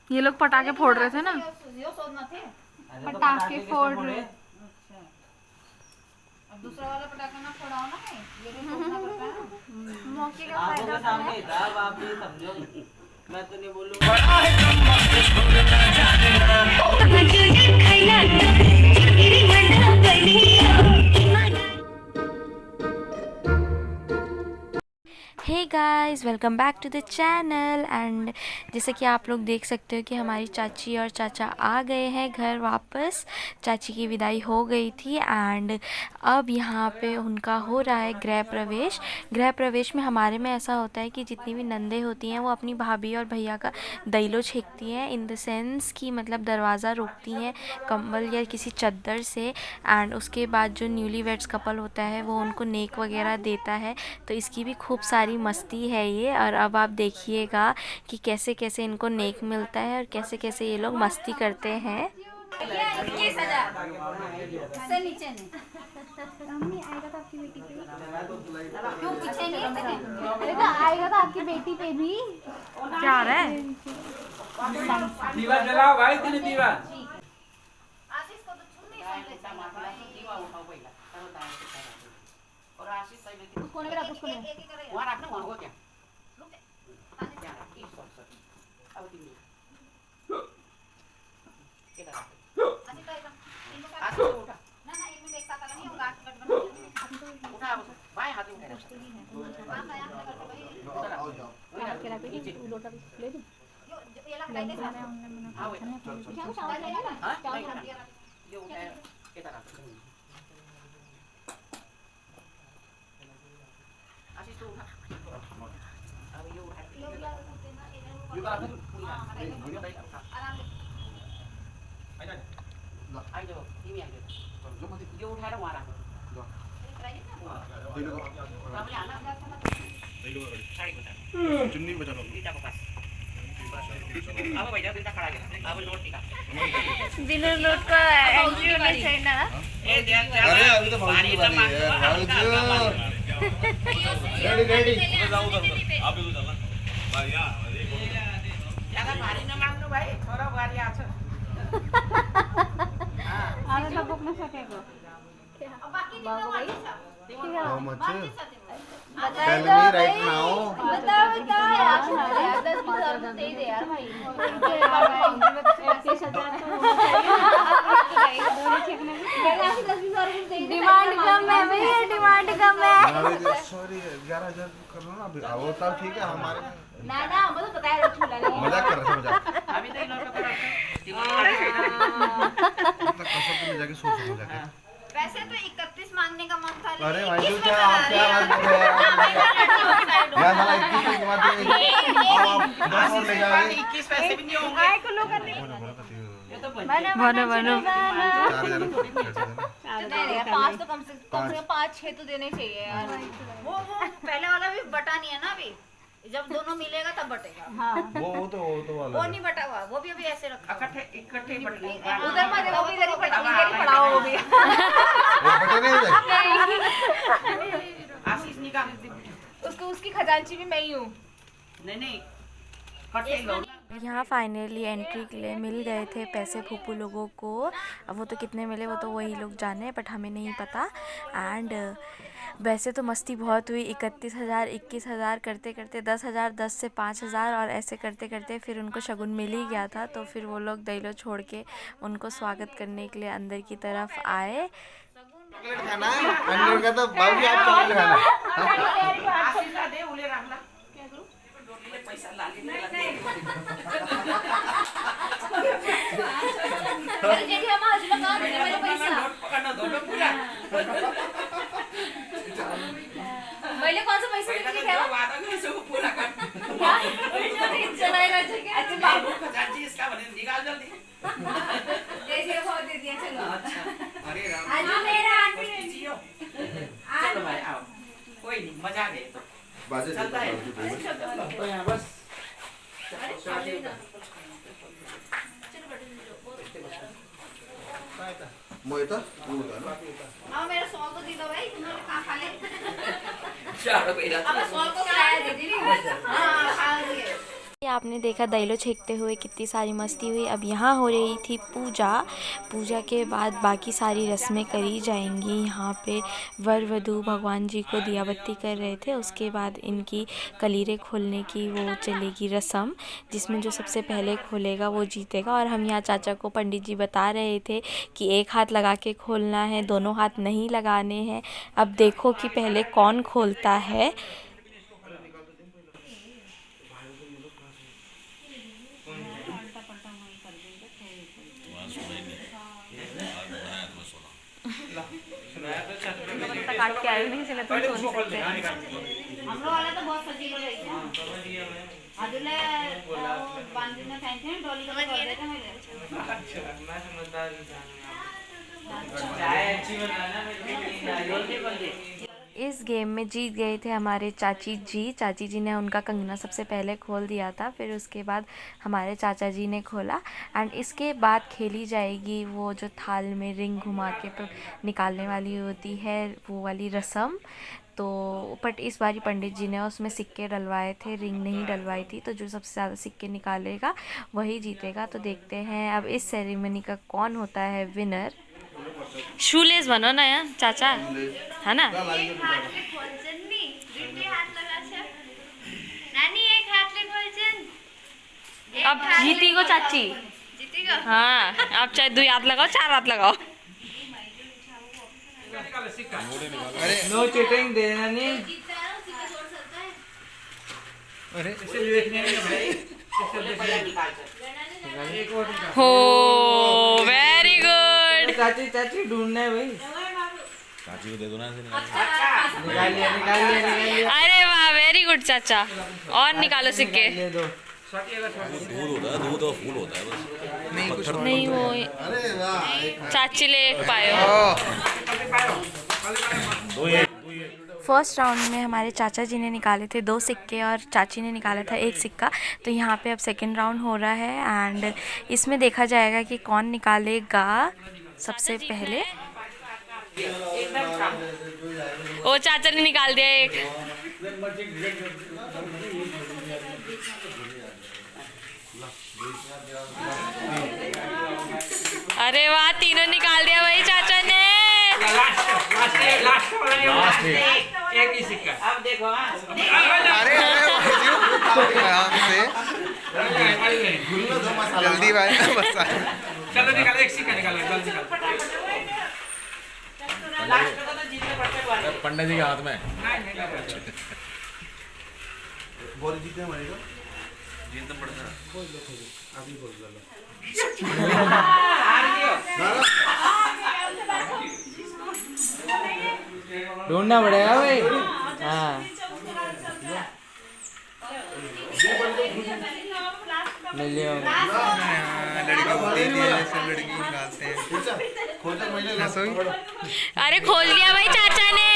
ये लोग पटाखे फोड़ रहे थे ना। पटाखे फोड़ रहे। अब दूसरा वाला पटाखा ना फोड़ाओ ना, ये भी फोड़ना पड़ता है। मौके का आंखों फायदा के सामने ही था, अब आप ये समझो, मैं तो नहीं बोलूंगा। Hey guys, welcome back to the channel. And जैसे कि आप लोग देख सकते हो कि हमारी चाची और चाचा आ गए हैं घर वापस। चाची की विदाई हो गई थी एंड अब यहाँ पे उनका हो रहा है गृह प्रवेश। गृह प्रवेश में हमारे में ऐसा होता है कि जितनी भी नंदे होती हैं वो अपनी भाभी और भैया का दैलो छेकती हैं, इन द सेंस कि मतलब दरवाज़ा रोकती हैं कंबल या किसी चद्दर से। एंड उसके बाद जो न्यूली वेड्स कपल होता है वो उनको नेक वगैरह देता है। तो इसकी भी खूब सारी मस्ती है ये। और अब आप देखिएगा कि कैसे कैसे इनको नेक मिलता है और कैसे कैसे ये लोग मस्ती करते हैं। 21,000 से नीचे नहीं। मम्मी आएगा तो आपकी बेटी पे। क्यों पीछे नहीं? देखो आएगा तो आपकी बेटी पे भी। क्या आ रहा है? दीवा जलाओ भाई, तेरे दीवा। आशीष को तो छू नहीं सकते। दीवा उठाओ पहिला, तब और आशीष सही में उसको नहीं रख, उसको नहीं। एक करेगा। वहां रखना, वहां हो क्या? रुक जा। पानी क्या रख? इस सॉरी अब तीन आशीष का इनको का आशीष उठा, ना ना एक मिनट एक साथ नहीं होगा, गठ बना। उठा अब बाएं हाथ में उठा। हां मैं यहां करते भाई। आओ जाओ, के रख दे, लोटा ले दे। यो ये लग रहा है। आओ क्या चावल है ना? हां चावल नहीं रख दिया। ये उठाया इधर आ। आशीष तो उठा, अब ये उठा, ये बात है पूरा आराम से आई जाओ, ये आई जाओ, ये उठा रहा वहां चुन्नी बचा लो। अब भैया बिल्कुल खड़ा गया, अब नोट टिका बिना नोट का एंट्री होना चाहिए ना। ए दे अरे अभी तो भाजी की बारी है यार, भाजी रेडी रेडी जाऊ तर आप भी चला भाई या ज्यादा भारी न मांगनु भाई, थोड़ा भारी आछ। आने तो बुक नहीं सकेगा। अब बाकी तीनों वाली सब हाउ मच बताओ टेल मी राइट नाउ। बताओ यार 10,000 दे दे यार भाई। 21,000 डिमांड कम है भैया, डिमांड कम है। सॉरी 11,000 कर लो ना अभी। वो तब ठीक है हमारे में। ना ना मुझे पता है झूला नहीं। मजाक कर रहा था, मजाक। अभी तो इन लोगों का इतना कसम पे जाके सोच लो जाके। वैसे तो 31 मांगने का मन था, अरे लेकिन भाई 21 क्या में आप बता क्या बात कर रहे हैं यार साला 21 की बात है। आप 10 और ले जाओगे। 21 पैसे भी नहीं होंगे। ये तो बनो बनो। 4,000 यार 5 तो कम से कम 5-6 तो देने चाहिए यार। वो पहले वाला भी बटा नहीं है ना अभी, जब दोनों मिलेगा तब बटेगा। वो वाला वो नहीं बटा हुआ, वो भी अभी ऐसे रखा हुआ। इकट्ठे बटने उधर मत वो भी इधर ही पड़ाओ वो भी। वो बटे नहीं जाए। आशीष निकाल दे। उसको उसकी खजांची भी मैं ही हूँ। नहीं इकट्ठे लो। यहाँ फाइनली एंट्री के लिए मिल गए थे पैसे फूफू लोगों को। अब वो तो कितने मिले वो तो वही लोग जाने, बट हमें नहीं पता। एंड वैसे तो मस्ती बहुत हुई। 31,000 21,000 करते करते 10,000, 10 से 5,000 और ऐसे करते करते फिर उनको शगुन मिल ही गया था। तो फिर वो लोग दैलो छोड़ के उनको स्वागत करने के लिए अंदर की तरफ आए। चॉकलेट खाना है अंडर का तो बाबू आप चॉकलेट खाना। आशीष का दे उले रखला। क्या करूं? डोटी पैसा ला ले जेठी हम आज लगा दे मेरे पैसा। नोट पकड़ना दो पूरा। पहले कौन सा पैसा पहले लेके गया? तो वादा में सब पूरा कर। चलाएगा ठीक है। अच्छा बाबू खजांची इसका बने निकाल जल्दी। दे दिया, बहुत दे दिया, चलो। अच्छा अरे राम। आज मेरा चलो भाई आओ, कोई नहीं मजा दे तो बाजे चलता है। तो यहाँ बस मोहित हाँ मेरा 100 तो दिलो भाई, तुमने कहाँ खा ले? चार कोई अब 100 को किराया दे दी। हाँ खा लिए। कि आपने देखा दैलो छेकते हुए कितनी सारी मस्ती हुई। अब यहाँ हो रही थी पूजा। पूजा के बाद बाकी सारी रस्में करी जाएंगी। यहाँ पे वर वधू भगवान जी को दिया बत्ती कर रहे थे। उसके बाद इनकी कलीरे खोलने की वो चलेगी रस्म, जिसमें जो सबसे पहले खोलेगा वो जीतेगा। और हम यहाँ चाचा को पंडित जी बता रहे थे कि एक हाथ लगा के खोलना है, दोनों हाथ नहीं लगाने हैं। अब देखो कि पहले कौन खोलता है। काट के आए नहीं, इसलिए तुम सोच सकते हैं। हम लोग वाला तो बहुत सजी हो रही है। अदुले बांधने फैंसी में डोली को कर देते हैं मेरे। मैं समझदार इंसान हूं। चाय अच्छी बनाना मेरे इस गेम में जीत गए थे हमारे चाची जी। चाची जी ने उनका कंगना सबसे पहले खोल दिया था, फिर उसके बाद हमारे चाचा जी ने खोला। एंड इसके बाद खेली जाएगी वो जो थाल में रिंग घुमा के निकालने वाली होती है, वो वाली रस्म। तो बट इस बारी पंडित जी ने उसमें सिक्के डलवाए थे, रिंग नहीं डलवाई थी। तो जो सबसे ज़्यादा सिक्के निकालेगा वही जीतेगा। तो देखते हैं अब इस सेरेमनी का कौन होता है विनर। शूलेस बनो ना यार चाचा, है ना? एक हाथ ले खोलचन नी, दूसरे हाथ लगा छ। नानी एक हाथ ले खोलचन। अब जीती को चाची। जीतेगा? हाँ, आप चाहे 2 हाथ लगाओ, 4 हाथ लगाओ। नो चीटिंग देना नहीं। जीतता है उसी का जोड़ सकता है। अरे इसे देखने में भाई हो वेरी गुड। चाची चाची ढूंढना है भाई। चाची को दे दो ना ऐसे निकाल लिया। अरे वाह, वेरी गुड चाचा। और निकालो सिक्के। ले दो। दूध होता है, दूध और फूल होता है बस। नहीं वो अरे वाह, चाची ले एक पायो। दो ये फर्स्ट राउंड में हमारे चाचा जी ने निकाले थे 2 सिक्के और चाची ने निकाला था 1 सिक्का। तो यहाँ पे अब सेकंड राउंड हो रहा है एंड इसमें देखा जाएगा कि कौन निकालेगा सबसे पहले। ओ चाचा ने निकाल दिया एक। अरे वाह, तीनों निकाल दिया भाई चाचा ने। लास्ट वाला एक ही सिक्का। अब देखो अरे आराम से जल्दी भाई बस। चलो निकालो, एक सिक्का निकालो, जल्दी निकालो। लास्ट को तो जीतने पड़ते हैं पंडित जी के हाथ में। बोल जीतने मरेगा। जीतना पड़ता है। अभी बोल दो। ढूंढना पड़ेगा भाई। हाँ ले लियो। लड़की होती है, सब लड़की निकालते हैं। खोलते महीने अरे खोल लिया भाई चाचा ने।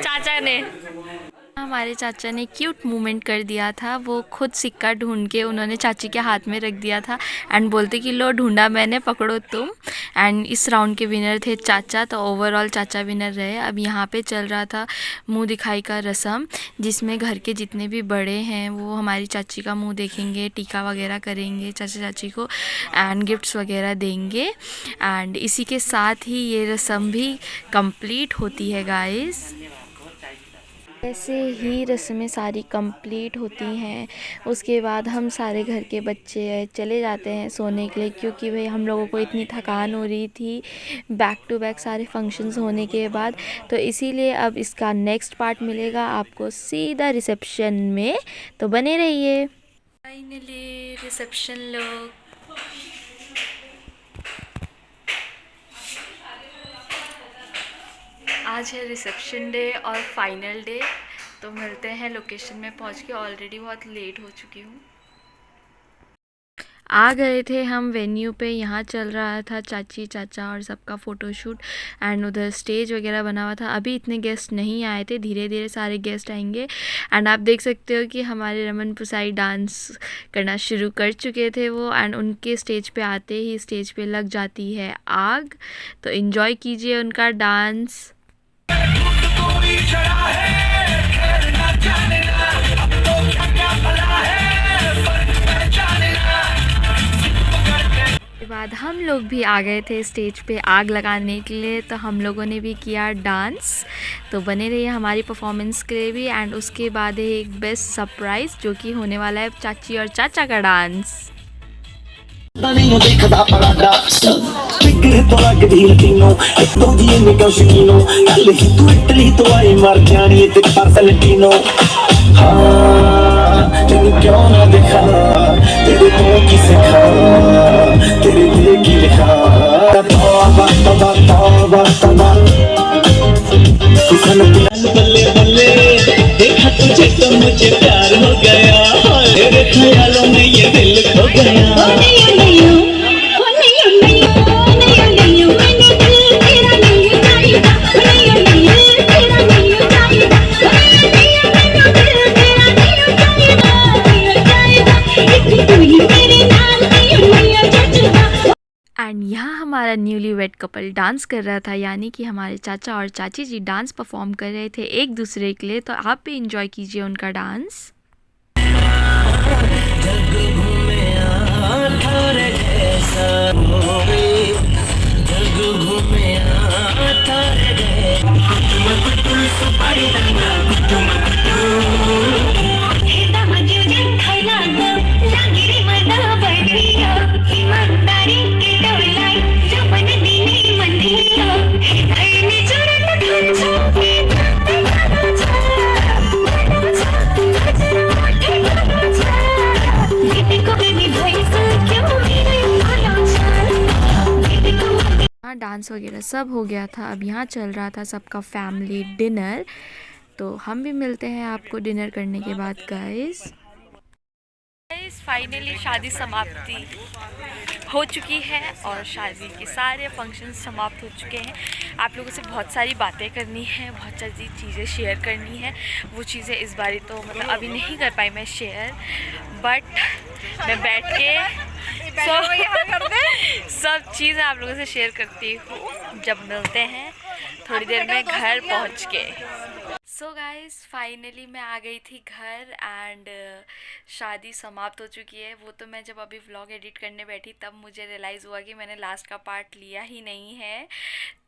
चाचा ने हमारे चाचा ने क्यूट मूवमेंट कर दिया था। वो खुद सिक्का ढूंढ के उन्होंने चाची के हाथ में रख दिया था एंड बोलते कि लो ढूंढा मैंने, पकड़ो तुम। एंड इस राउंड के विनर थे चाचा। तो ओवरऑल चाचा विनर रहे। अब यहाँ पे चल रहा था मुंह दिखाई का रस्म, जिसमें घर के जितने भी बड़े हैं वो हमारी चाची का मुंह देखेंगे, टीका वगैरह करेंगे चाचा चाची को एंड गिफ्ट्स वगैरह देंगे। एंड इसी के साथ ही ये रस्म भी कंप्लीट होती है गाइस। ऐसे ही रस्में सारी कंप्लीट होती हैं। उसके बाद हम सारे घर के बच्चे चले जाते हैं सोने के लिए, क्योंकि भाई हम लोगों को इतनी थकान हो रही थी बैक टू बैक सारे फंक्शंस होने के बाद। तो इसीलिए अब इसका नेक्स्ट पार्ट मिलेगा आपको सीधा रिसेप्शन में, तो बने रहिए। फाइनली रिसेप्शन लोग आज है रिसेप्शन डे और फाइनल डे। तो मिलते हैं लोकेशन में पहुंच के। ऑलरेडी बहुत लेट हो चुकी हूँ। आ गए थे हम वेन्यू पे। यहाँ चल रहा था चाची चाचा और सबका फ़ोटोशूट एंड उधर स्टेज वगैरह बना हुआ था। अभी इतने गेस्ट नहीं आए थे, धीरे धीरे सारे गेस्ट आएंगे। एंड आप देख सकते हो कि हमारे रमन पुसाई डांस करना शुरू कर चुके थे वो। एंड उनके स्टेज पे आते ही स्टेज पे लग जाती है आग। तो इन्जॉय कीजिए उनका डांस। चढ़ा है, खैर ना जाने ना, अब तो क्या भला है। बाद हम लोग भी आ गए थे स्टेज पे आग लगाने के लिए, तो हम लोगों ने भी किया डांस। तो बने रहिए हमारी परफॉर्मेंस के लिए भी। एंड उसके बाद है एक बेस्ट सरप्राइज़ जो कि होने वाला है चाची और चाचा का डांस। नहीं देखदा पराडा फिक्र तो लगदी लतीनो एक दो जी ने क्यों शकीनो कल ही तू इटली तो आई मर जानी ते पर्सनलिटीनो हाँ तेनू क्यों ना देखा तेरे को की सिखा तेरे लिए की लिखा तौबा तौबा तौबा तौबा किसन बल्ले बल्ले देखा तुझे तो मुझे प्यार हो गया तेरे ख्यालों में ये दिल खो गया। एंड यहाँ हमारा न्यूली वेड कपल डांस कर रहा था, यानी कि हमारे चाचा और चाची जी डांस परफॉर्म कर रहे थे एक दूसरे के लिए। तो आप भी इंजॉय कीजिए उनका डांस। डांस वगैरह सब हो गया था। अब यहाँ चल रहा था सबका फैमिली डिनर। तो हम भी मिलते हैं आपको डिनर करने के बाद गाइस। फाइनली शादी समाप्ति हो चुकी है और शादी के सारे फंक्शंस समाप्त हो चुके हैं। आप लोगों से बहुत सारी बातें करनी है, बहुत सारी चीज़ें शेयर करनी है। वो चीज़ें इस बारी तो मतलब अभी नहीं कर पाई मैं शेयर, बट मैं बैठ के सब चीज़ें आप लोगों से शेयर करती हूँ जब मिलते हैं थोड़ी देर में घर पहुँच के। सो गाइस फाइनली मैं आ गई थी घर एंड शादी समाप्त हो चुकी है। वो तो मैं जब अभी व्लॉग एडिट करने बैठी तब मुझे रियलाइज़ हुआ कि मैंने लास्ट का पार्ट लिया ही नहीं है।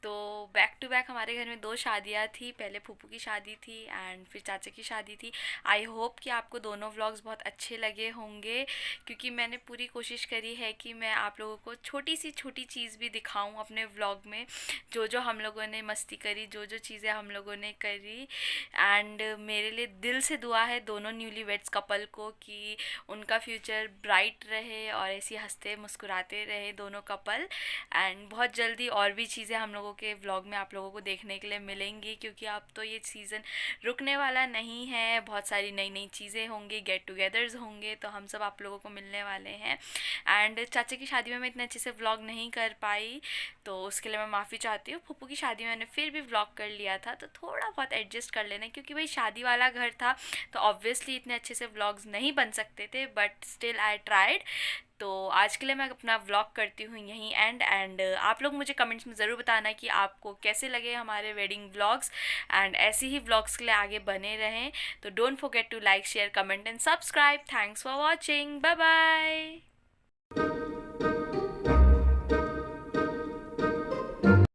तो बैक टू बैक हमारे घर में 2 शादियाँ थी, पहले फूफू की शादी थी एंड फिर चाचा की शादी थी। आई होप कि आपको दोनों व्लॉग्स बहुत अच्छे लगे होंगे, क्योंकि मैंने पूरी कोशिश करी है कि मैं आप लोगों को छोटी चीज़ भी दिखाऊं अपने व्लॉग में, जो हम लोगों ने मस्ती करी, जो चीज़ें हम लोगों ने करी। एंड मेरे लिए दिल से दुआ है दोनों न्यूली वेड्स कपल को कि उनका फ्यूचर ब्राइट रहे और ऐसे हंसते मुस्कुराते रहे दोनों कपल। एंड बहुत जल्दी और भी चीज़ें हम लोगों के व्लॉग में आप लोगों को देखने के लिए मिलेंगी, क्योंकि अब तो ये सीज़न रुकने वाला नहीं है। बहुत सारी नई चीज़ें होंगी, गेट टुगेदर्स होंगे, तो हम सब आप लोगों को मिलने वाले हैं। एंड चाचा की शादी में मैं इतने अच्छे से व्लॉग नहीं कर पाई, तो उसके लिए मैं माफ़ी चाहती हूँ। फूफू की शादी में मैंने फिर भी व्लॉग कर लिया था, तो थोड़ा बहुत एडजस्ट कर लेना, क्योंकि भाई शादी वाला घर था तो ऑब्वियसली इतने अच्छे से व्लॉग्स नहीं बन सकते थे, बट स्टिल आई ट्राइड। तो आज के लिए मैं अपना व्लॉग करती हूँ यहीं एंड आप लोग मुझे कमेंट्स में ज़रूर बताना कि आपको कैसे लगे हमारे वेडिंग व्लॉग्स, एंड ऐसे ही व्लॉग्स के लिए आगे बने रहें। तो don't forget to like, share, comment and subscribe. Thanks for watching, bye bye.